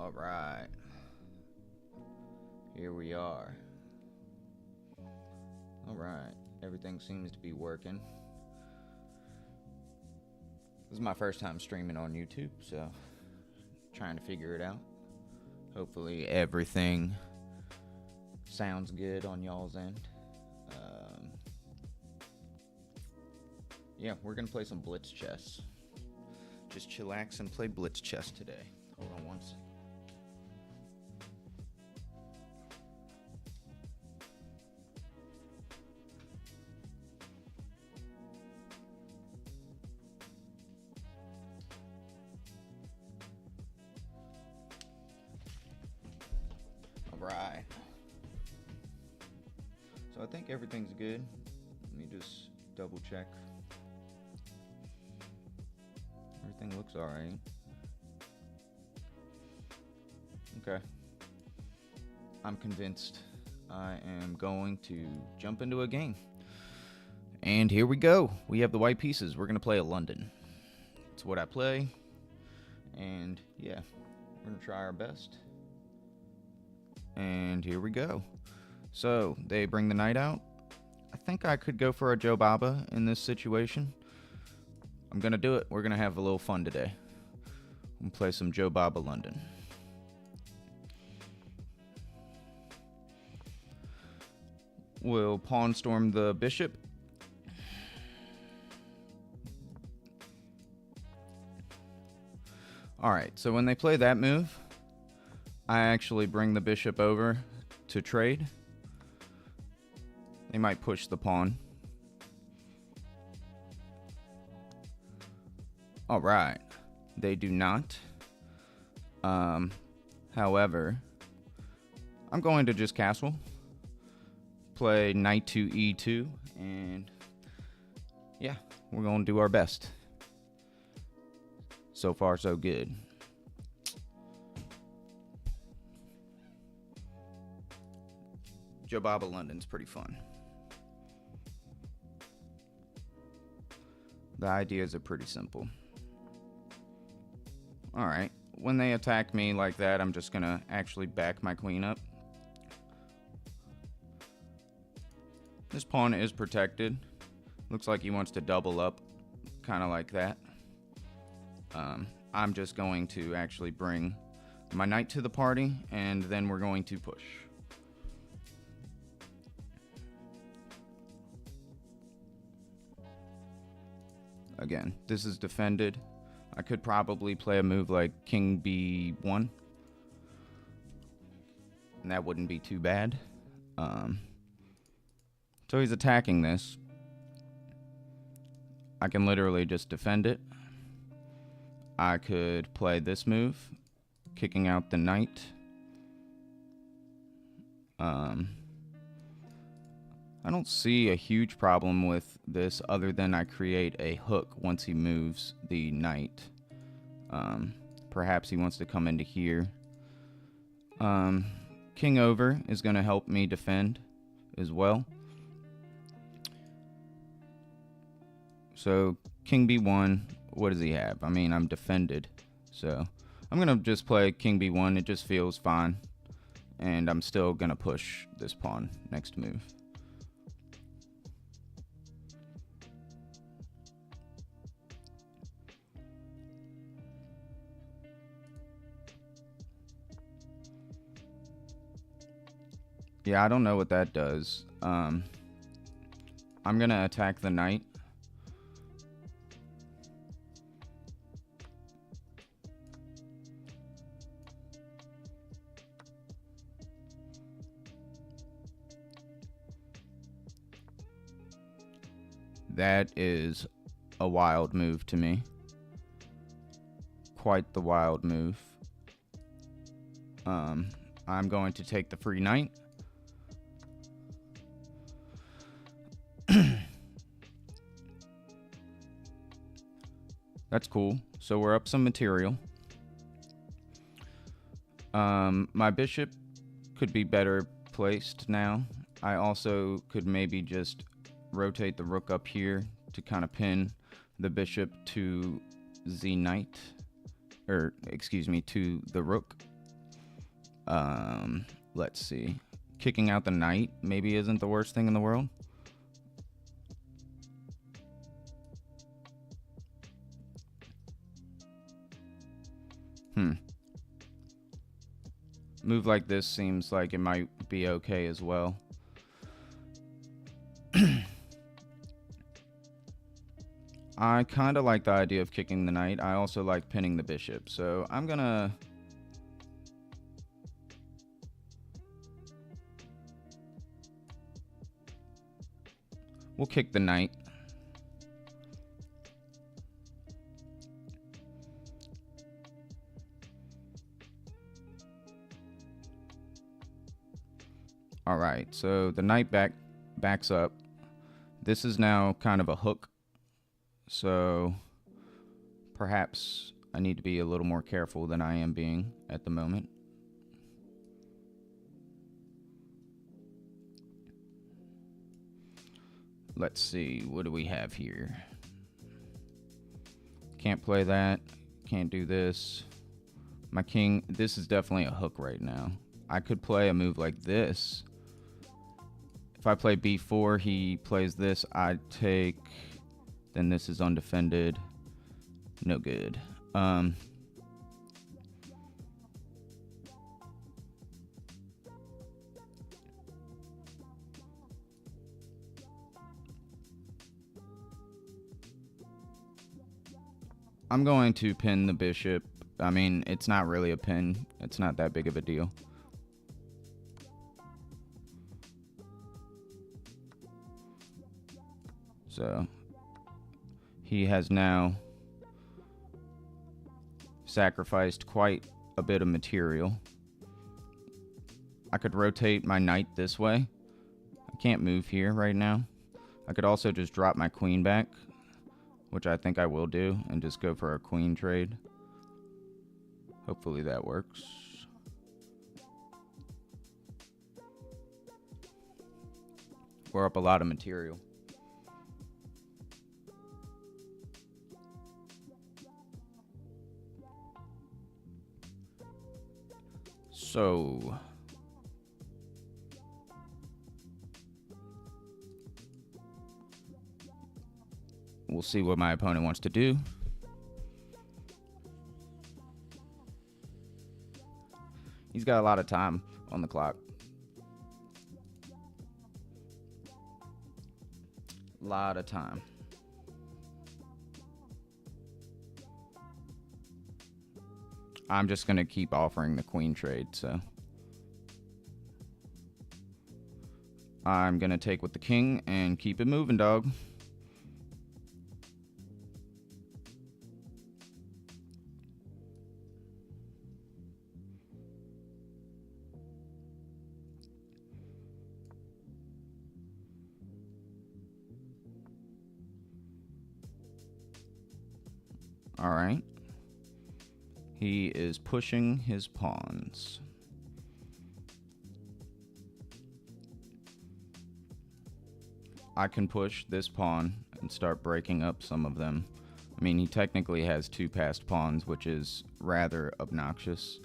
All right. Here we are. All right. Everything seems to be working. This is my first time streaming on YouTube, so trying to figure it out. Hopefully everything sounds good on y'all's end. Yeah, we're gonna play some Blitz Chess. Just chillax and play Blitz Chess today. Hold on one second. Alright. So I think everything's good. Let me just double check. Everything looks alright. Okay. I'm convinced I am going to jump into a game. And here we go. We have the white pieces. We're going to play a London. It's what I play. And yeah, we're going to try our best. And here we go. So they bring the knight out. I think I could go for a Joe Baba in this situation. I'm going to do it. We're going to have a little fun today. We'll play some Joe Baba London. We'll pawn storm the bishop. Alright, so when they play that move, I actually bring the bishop over to trade. They might push the pawn. Alright, they do not. However, I'm going to just castle. Play knight to e2, and yeah, we're going to do our best. So far, so good. Joe Baba London's pretty fun. The ideas are pretty simple. Alright, when they attack me like that, I'm just gonna actually back my queen up. This pawn is protected. Looks like he wants to double up, kind of like that. I'm just going to actually bring my knight to the party, and then we're going to push. Again, this is defended. I could probably play a move like King B1, and that wouldn't be too bad. So he's attacking this. I can literally just defend it. I could play this move, kicking out the knight. I don't see a huge problem with this other than I create a hook once he moves the knight. Perhaps he wants to come into here. King over is going to help me defend as well. So King B1, what does he have? I mean, I'm defended. So I'm going to just play King B1. It just feels fine. And I'm still going to push this pawn next move. Yeah, I don't know what that does. I'm going to attack the knight. That is a wild move to me. Quite the wild move. I'm going to take the free knight. That's cool. So we're up some material. My bishop could be better placed now. I also could maybe just rotate the rook up here to kind of pin the bishop to the knight, or excuse me, to the rook. Let's see. Kicking out the knight maybe isn't the worst thing in the world. Move like this seems like it might be okay as well. I kind of like the idea of kicking the knight. I also like pinning the bishop. So I'm gonna... We'll kick the knight. All right, so the knight backs up. This is now kind of a hook, so perhaps I need to be a little more careful than I am being at the moment. Let's see, what do we have here? Can't play that, can't do this. My king, this is definitely a hook right now. I could play a move like this. If I play b4, he plays this, I take, then this is undefended. No good. I'm going to pin the bishop. I mean, it's not really a pin. It's not that big of a deal. So he has now sacrificed quite a bit of material. I could rotate my knight this way. I can't move here right now. I could also just drop my queen back, which I think I will do, and just go for a queen trade. Hopefully that works. We're up a lot of material. So we'll see what my opponent wants to do. He's got a lot of time on the clock. A lot of time. I'm just going to keep offering the queen trade, so I'm going to take with the king and keep it moving, dog. All right. He is pushing his pawns. I can push this pawn and start breaking up some of them. I mean, he technically has two passed pawns, which is rather obnoxious.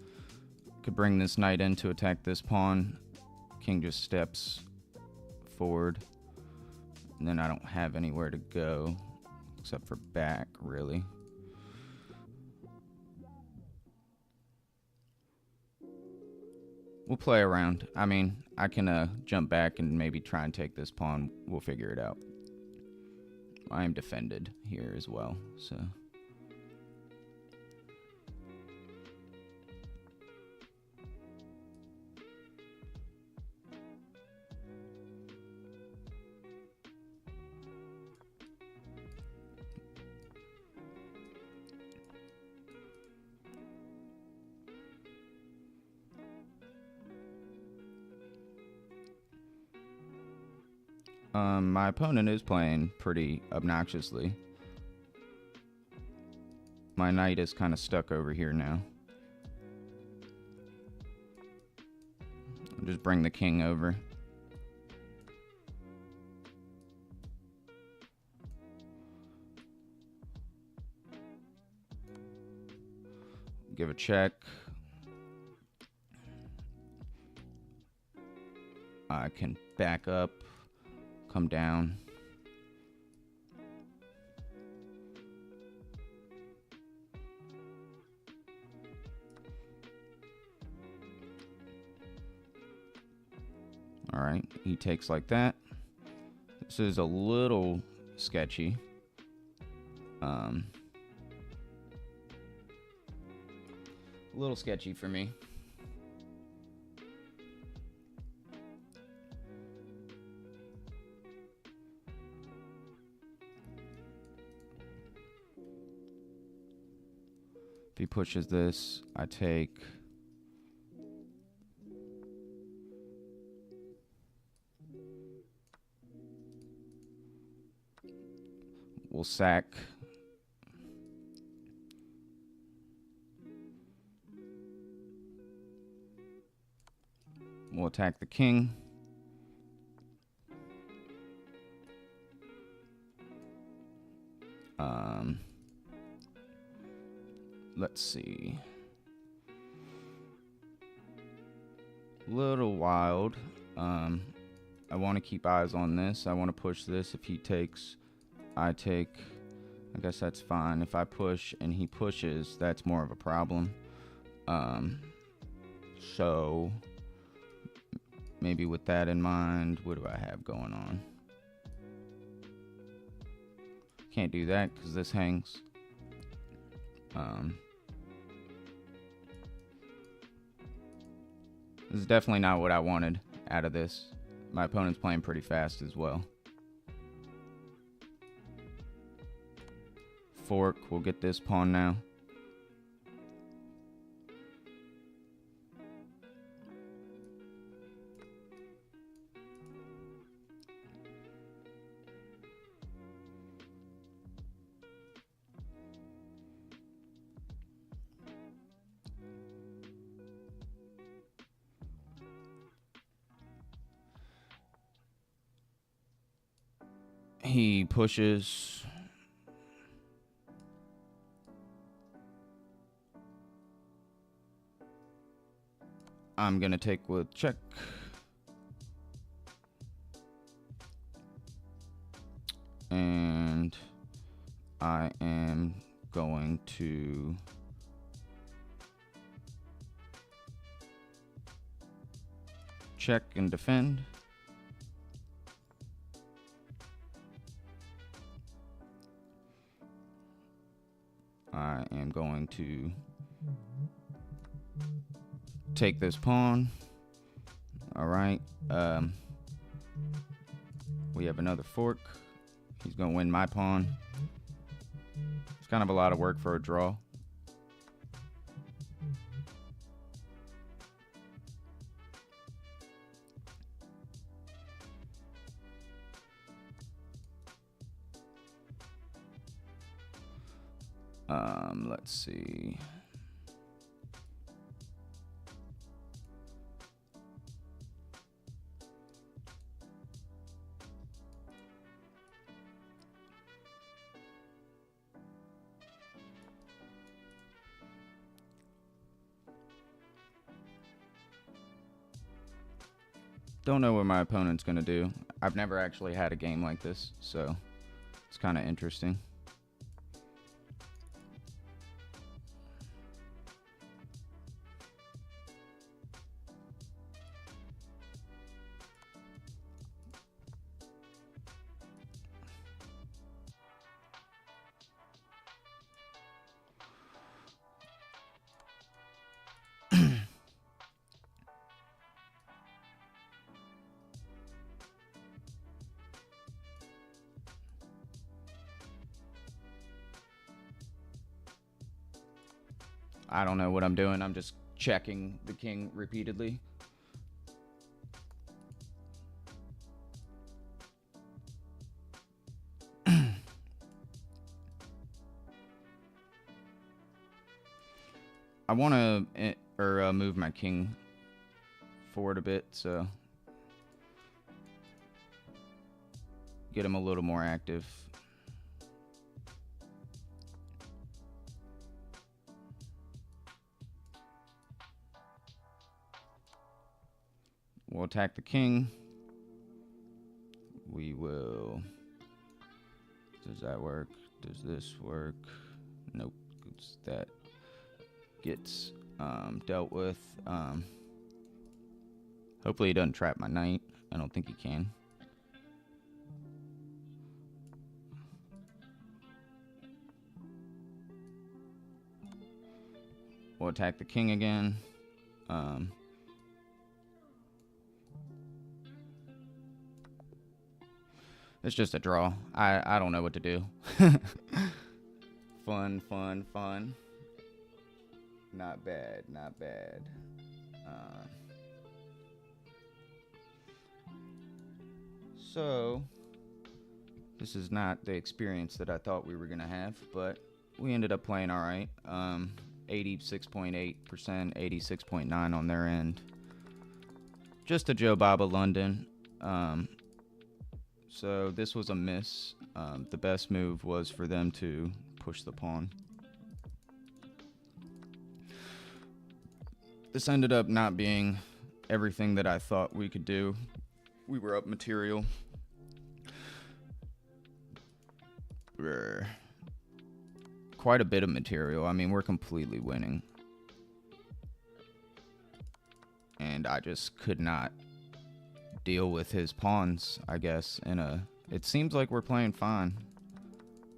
Could bring this knight in to attack this pawn. King just steps forward. And then I don't have anywhere to go except for back, really. We'll play around. I mean, I can jump back and maybe try and take this pawn. We'll figure it out. I am defended here as well, so... my opponent is playing pretty obnoxiously. My knight is kind of stuck over here now. I'll just bring the king over. Give a check. I can back up, come down. All right, he takes like that. This is a little sketchy. A little sketchy for me. If he pushes this, I take. We'll sack. We'll attack the king. Let's see. Little wild. I want to keep eyes on this. I want to push this. If he takes, I take. I guess that's fine. If I push and he pushes, that's more of a problem. So maybe with that in mind, what do I have going on? Can't do that because this hangs. This is definitely not what I wanted out of this. My opponent's playing pretty fast as well. Fork, we'll get this pawn now. He pushes. I'm gonna take with check. And I am going to check and defend. I am going to take this pawn. All right. We have another fork. He's going to win my pawn. It's kind of a lot of work for a draw. Let's see. Don't know what my opponent's going to do. I've never actually had a game like this, so it's kind of interesting. I don't know what I'm doing. I'm just checking the king repeatedly. I want to move my king forward a bit, so get him a little more active. We'll attack the king. we will... Does that work? Does this work? Nope. That gets dealt with. Hopefully he doesn't trap my knight. I don't think he can. We'll attack the king again. It's just a draw. I don't know what to do. Fun. Not bad. So, this is not the experience that I thought we were going to have, but we ended up playing alright. 86.8%, 86.9% on their end. Just a Joe Baba London. So this was a miss. The best move was for them to push the pawn. This ended up not being everything that I thought we could do. We were up material. Quite a bit of material. I mean, we're completely winning. And I just could not deal with his pawns, I guess. It seems like we're playing fine.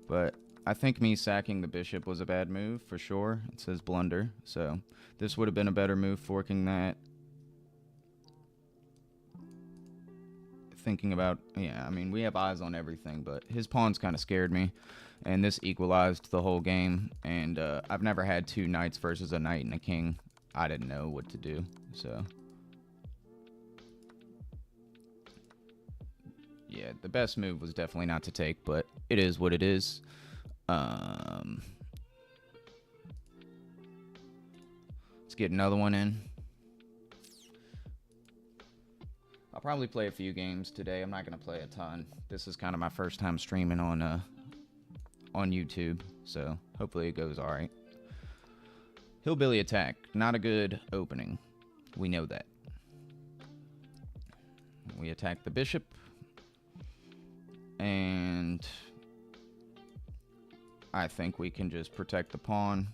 But I think me sacking the bishop was a bad move, for sure. It says blunder. So this would have been a better move, forking that. Thinking about, yeah, I mean, we have eyes on everything, but his pawns kind of scared me. And this equalized the whole game. And I've never had two knights versus a knight and a king. I didn't know what to do, so... Yeah, the best move was definitely not to take, but it is what it is. Let's get another one in. I'll probably play a few games today. I'm not going to play a ton. This is kind of my first time streaming on YouTube, so hopefully it goes all right. Hillbilly attack. Not a good opening. We know that. We attack the bishop. And I think we can just protect the pawn.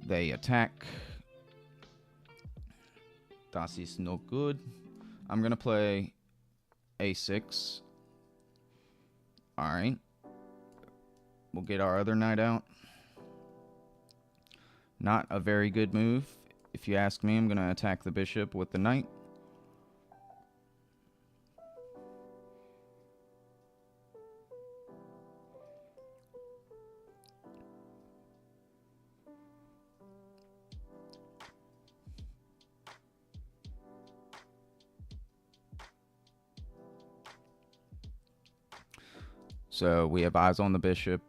They attack. Das ist no good. I'm going to play a6. Alright. We'll get our other knight out. Not a very good move. If you ask me, I'm going to attack the bishop with the knight. So we have eyes on the bishop.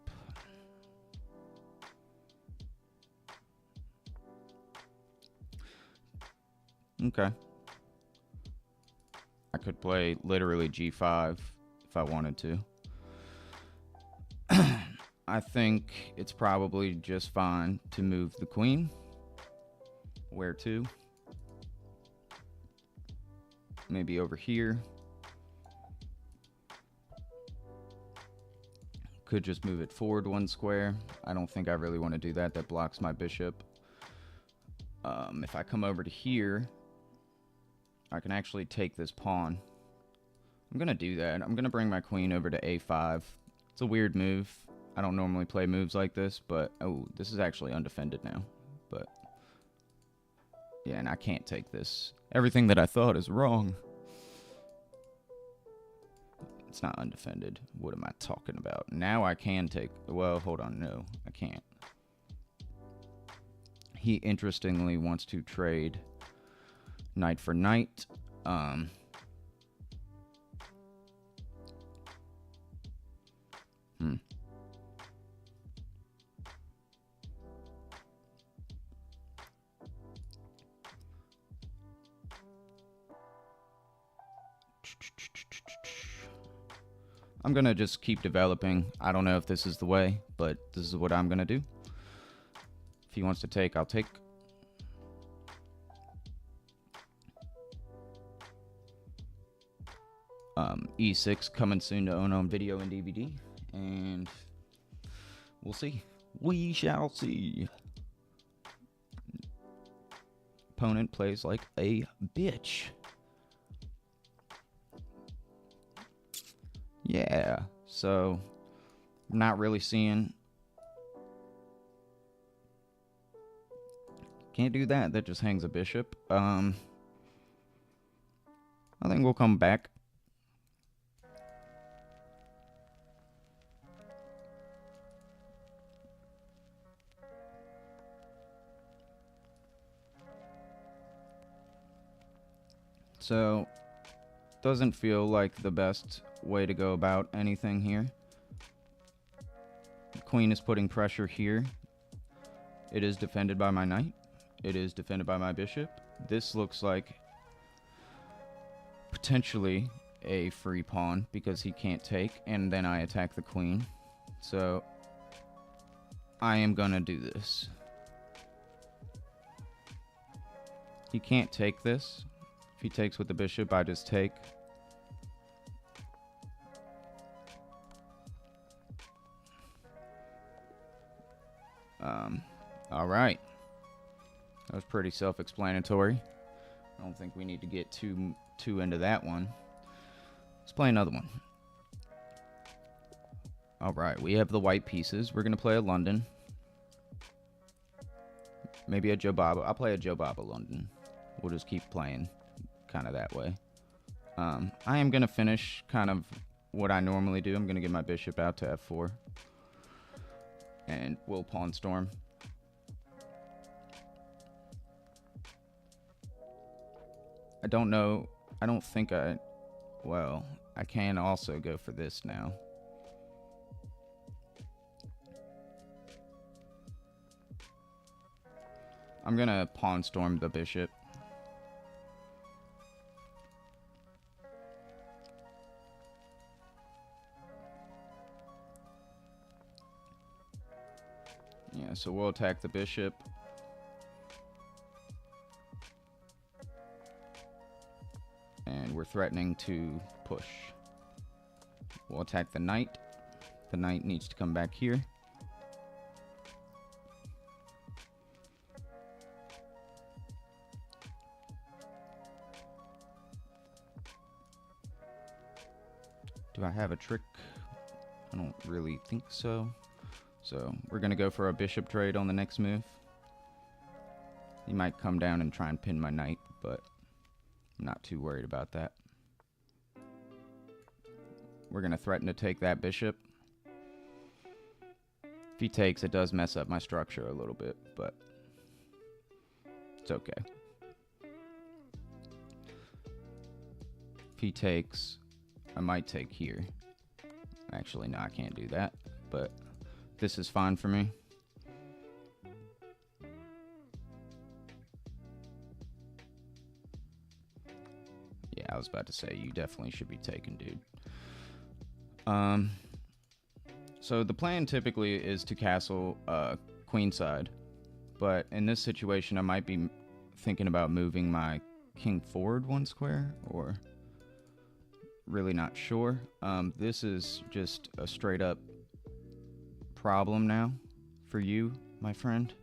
Okay. I could play literally g5 if I wanted to. I think it's probably just fine to move the queen. Where to? Maybe over here. Could just move it forward one square. I don't think I really want to do that. That blocks my bishop. If I come over to here, I can actually take this pawn. I'm going to do that. I'm going to bring my queen over to a5. It's a weird move. I don't normally play moves like this, but... Oh, this is actually undefended now. But... Yeah, and I can't take this. Everything that I thought is wrong. It's not undefended. What am I talking about? Now I can take... Well, hold on. No, I can't. He interestingly wants to trade knight for knight. I'm going to just keep developing. I don't know if this is the way, but this is what I'm going to do. If he wants to take, I'll take. E6 coming soon to own on video and DVD, and we'll see. We shall see. Opponent plays like a bitch. Yeah, so I'm not really seeing. Can't do that. That just hangs a bishop. I think we'll come back. So, doesn't feel like the best way to go about anything here. The queen is putting pressure here. It is defended by my knight. It is defended by my bishop. This looks like potentially a free pawn because he can't take, and then I attack the queen. So, I am gonna do this. He can't take this. If he takes with the bishop, I just take. All right. That was pretty self-explanatory. I don't think we need to get too into that one. Let's play another one. All right, we have the white pieces. We're gonna play a London. Maybe a Joe Baba. I'll play a Joe Baba London. We'll just keep playing kind of that way. I am gonna finish kind of what I normally do. I'm gonna get my bishop out to f4. And we'll pawn storm. I don't know. I don't think I... Well, I can also go for this now. I'm gonna pawn storm the bishop. Yeah, so we'll attack the bishop. And we're threatening to push. We'll attack the knight. The knight needs to come back here. Do I have a trick? I don't really think so. So we're going to go for a bishop trade on the next move. He might come down and try and pin my knight, but I'm not too worried about that. We're going to threaten to take that bishop. If he takes, it does mess up my structure a little bit, but it's okay. If he takes, I might take here. Actually, no, I can't do that, but this is fine for me. Yeah, I was about to say, you definitely should be taken, dude. So the plan typically is to castle queenside, but in this situation, I might be thinking about moving my king forward one square, or really not sure. This is just a straight up problem now for you, my friend.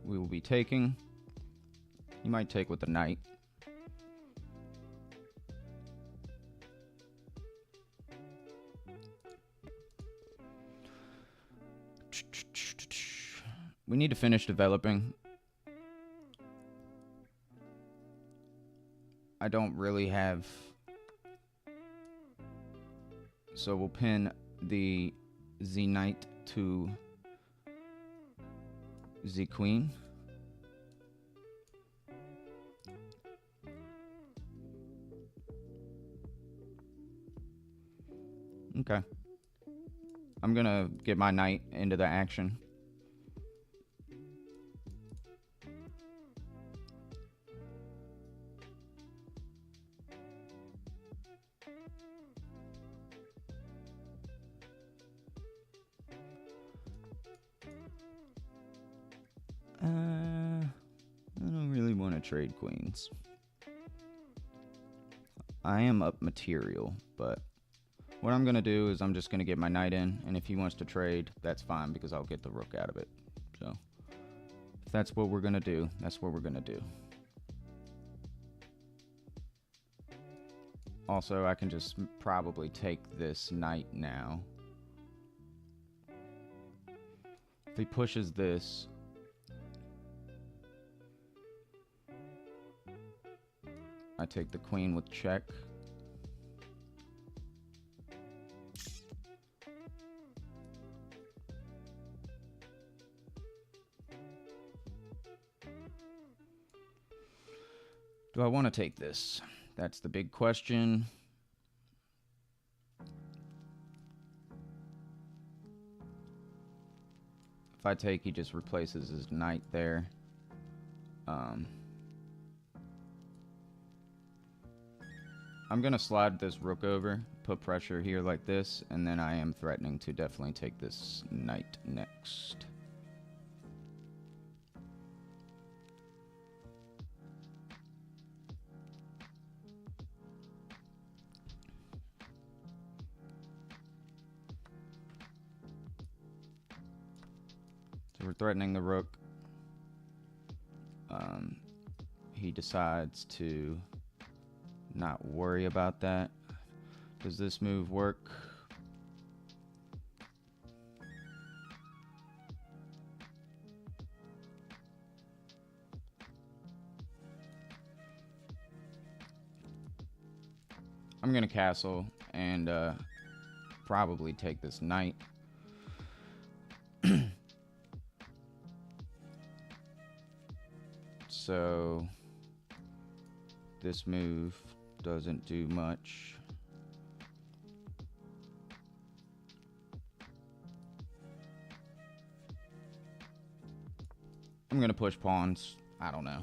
We will be taking. You might take with the knight. We need to finish developing. I don't really have... So we'll pin the Z knight to Z queen. Okay. I'm gonna get my knight into the action. I don't really want to trade queens. I am up material, but what I'm going to do is I'm just going to get my knight in, and if he wants to trade, that's fine because I'll get the rook out of it. So if that's what we're going to do, that's what we're going to do. Also, I can just probably take this knight now. If he pushes this, I take the queen with check. Do I want to take this? That's the big question. If I take, he just replaces his knight there. I'm going to slide this rook over, put pressure here like this, and then I am threatening to definitely take this knight next. So we're threatening the rook. He decides to not worry about that. Does this move work? I'm gonna castle and probably take this knight. So this move doesn't do much. I'm gonna push pawns. I don't know.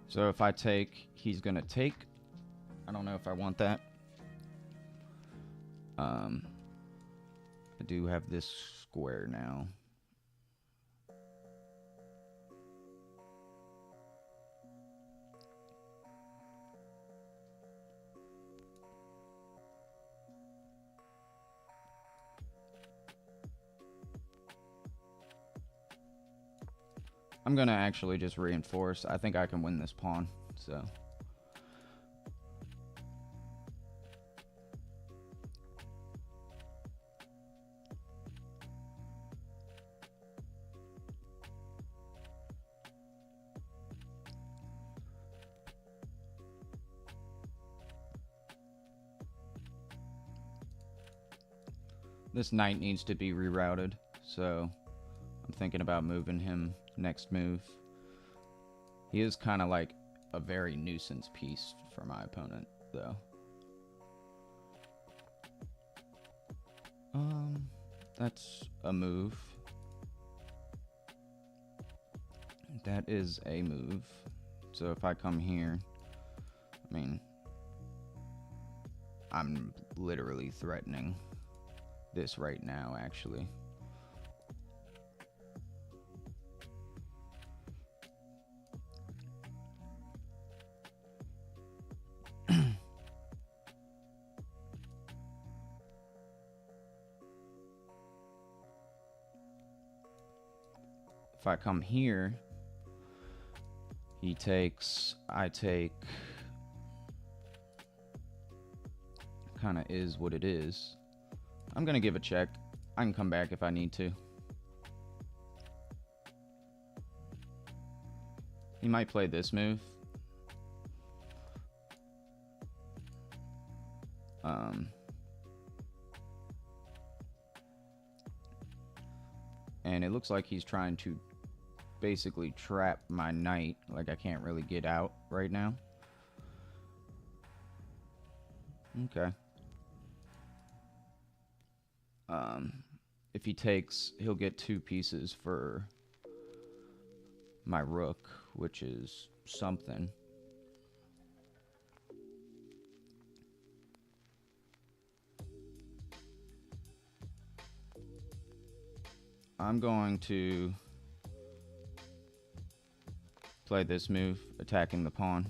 So if I take, he's gonna take. I don't know if I want that. I do have this square now. I'm gonna actually just reinforce. I think I can win this pawn, so. This knight needs to be rerouted, so I'm thinking about moving him next move. He is kind of like a very nuisance piece for my opponent, though. That's a move. That is a move. So if I come here, I mean, I'm literally threatening this right now, actually. If I come here, he takes, I take. Kind of is what it is. I'm gonna give a check. I can come back if I need to. He might play this move. And it looks like he's trying to basically trap my knight. Like, I can't really get out right now. Okay. If he takes, he'll get 2 pieces for my rook, which is something. I'm going to play this move, attacking the pawn.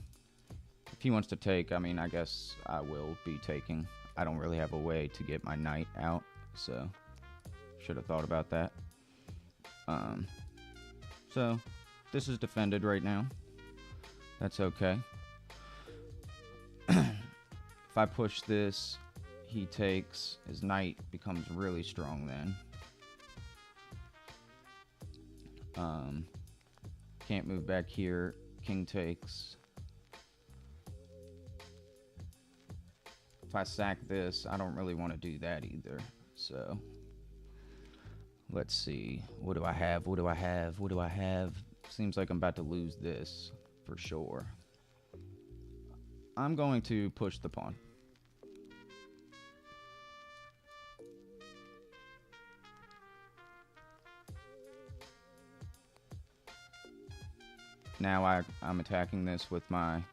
If he wants to take, I mean, I guess I will be taking. I don't really have a way to get my knight out, so should have thought about that. So this is defended right now. That's okay. If I push this, he takes. His knight becomes really strong then. Can't move back here. King takes. If I sack this, I don't really want to do that either. So let's see. What do I have? What do I have? What do I have? Seems like I'm about to lose this for sure. I'm going to push the pawn. Now I'm attacking this with my...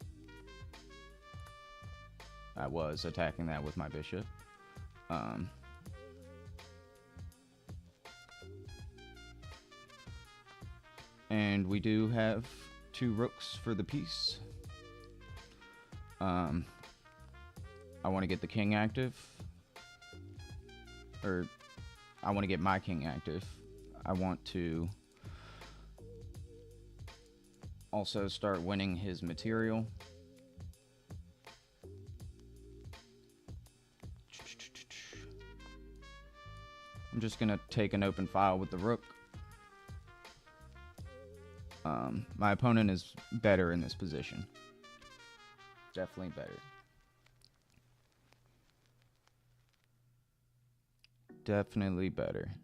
I was attacking that with my bishop. And we do have 2 rooks for the piece. I want to get the king active. Or, I want to get my king active. I want to also start winning his material. I'm just gonna take an open file with the rook. My opponent is better in this position. Definitely better. Definitely better.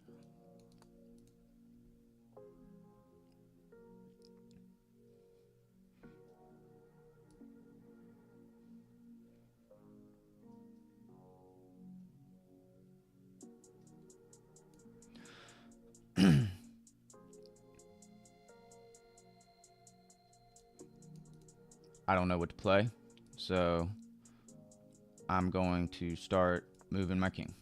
I don't know what to play, so I'm going to start moving my king.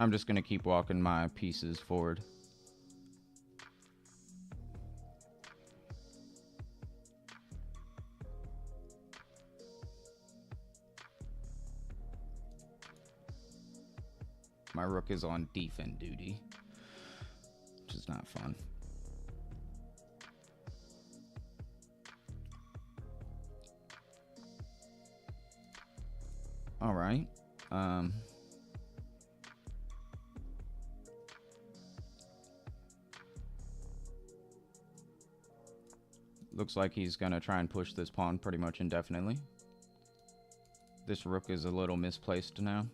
I'm just going to keep walking my pieces forward. My rook is on defend duty, which is not fun. All right. Looks like he's going to try and push this pawn pretty much indefinitely. This rook is a little misplaced now.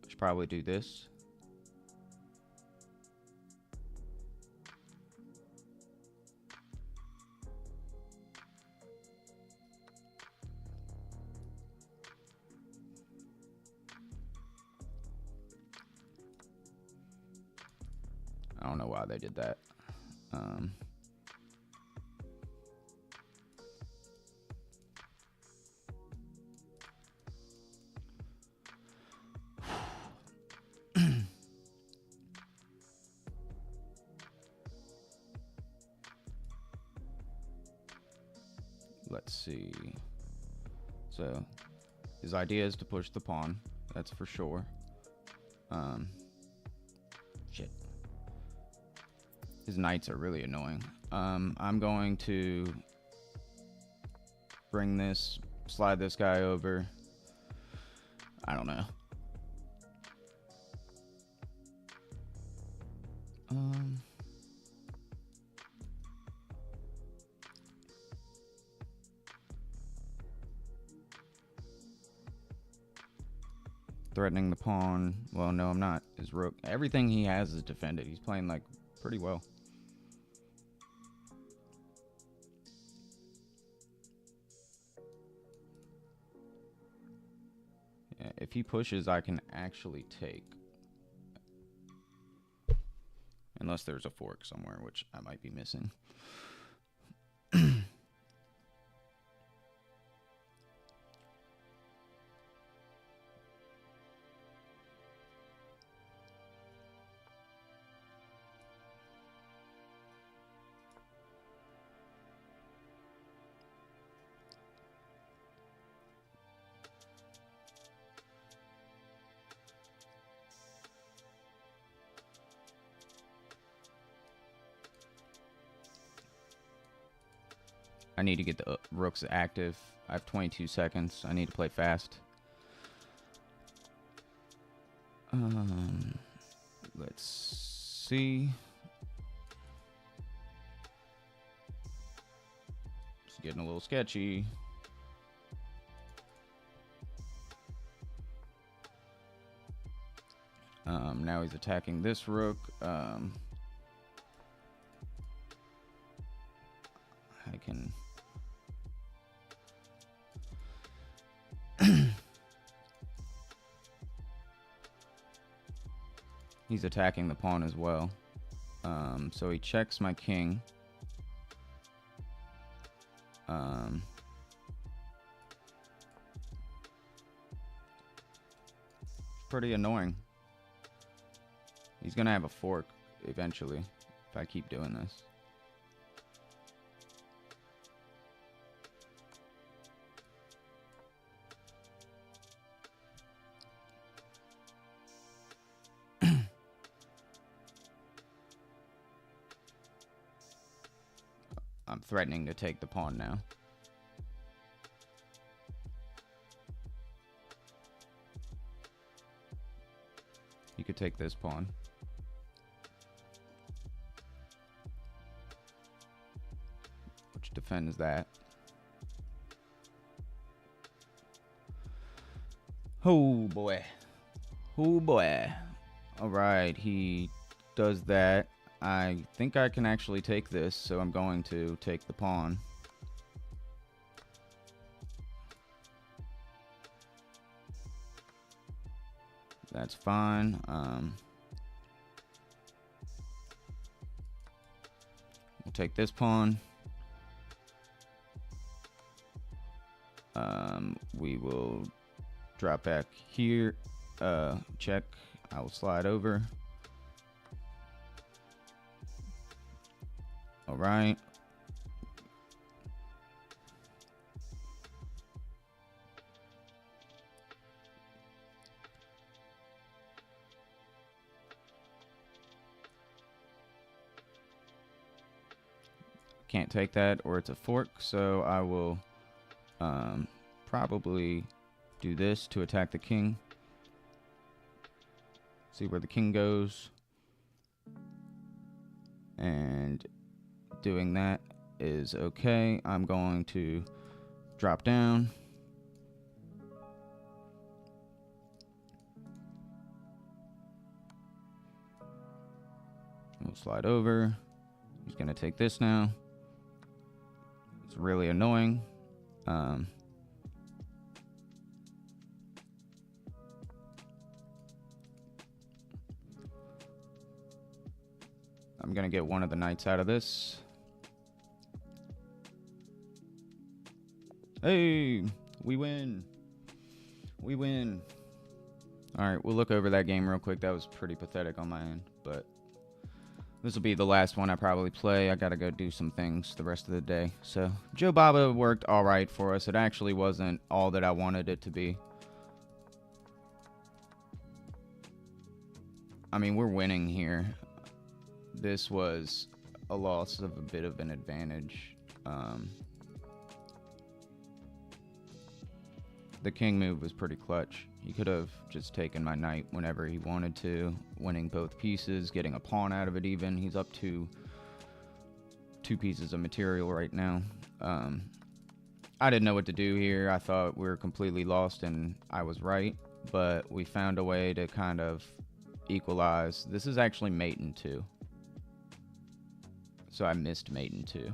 I should probably do this. I don't know why they did that. Let's see. So his idea is to push the pawn. That's for sure. Shit. His knights are really annoying. I'm going to bring this, slide this guy over. I don't know. Threatening the pawn. Well, no, I'm not. His rook. Everything he has is defended. He's playing like pretty well. Yeah, if he pushes, I can actually take. Unless there's a fork somewhere, which I might be missing. I need to get the rooks active. I have 22 seconds. I need to play fast. Let's see. It's getting a little sketchy. Now he's attacking this rook. I can... He's attacking the pawn as well. So he checks my king. Pretty annoying. He's gonna have a fork eventually if I keep doing this. I'm threatening to take the pawn now. You could take this pawn. Which defends that. Oh boy. Oh boy. Alright, he does that. I think I can actually take this, so I'm going to take the pawn. That's fine. We'll take this pawn. We will drop back here. Check. I will slide over. All right. Can't take that, or it's a fork, so I will probably do this to attack the king. See where the king goes. And doing that is okay. I'm going to drop down. We'll slide over. He's going to take this now. It's really annoying. I'm going to get one of the knights out of this. Hey, we win. We win. All right, we'll look over that game real quick. That was pretty pathetic on my end, but this will be the last one I probably play. I got to go do some things the rest of the day. So, Joe Baba worked all right for us. It actually wasn't all that I wanted it to be. I mean, we're winning here. This was a loss of a bit of an advantage. The king move was pretty clutch. He could have just taken my knight whenever he wanted to, winning both pieces, getting a pawn out of it even. He's up to 2 pieces of material right now. I didn't know what to do here. I thought we were completely lost, and I was right. But we found a way to kind of equalize. This is actually mate in 2. So I missed mate in 2.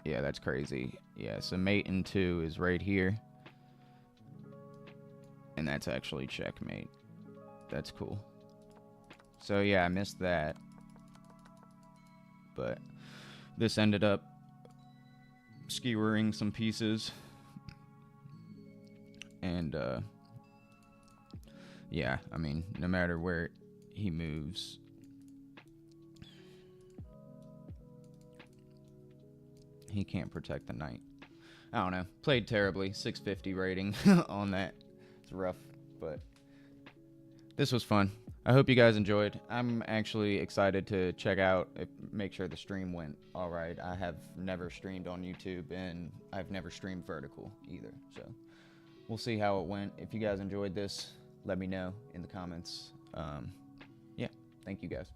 Yeah, that's crazy. Yeah, so mate in 2 is right here. And that's actually checkmate. That's cool. So yeah, I missed that. But this ended up skewering some pieces. And yeah, I mean, no matter where he moves, he can't protect the knight. I don't know. Played terribly. 650 rating on that. It's rough, but this was fun. I hope you guys enjoyed. I'm actually excited to check out, make sure the stream went all right. I have never streamed on YouTube, and I've never streamed vertical either. So we'll see how it went. If you guys enjoyed this, let me know in the comments. Yeah, thank you guys.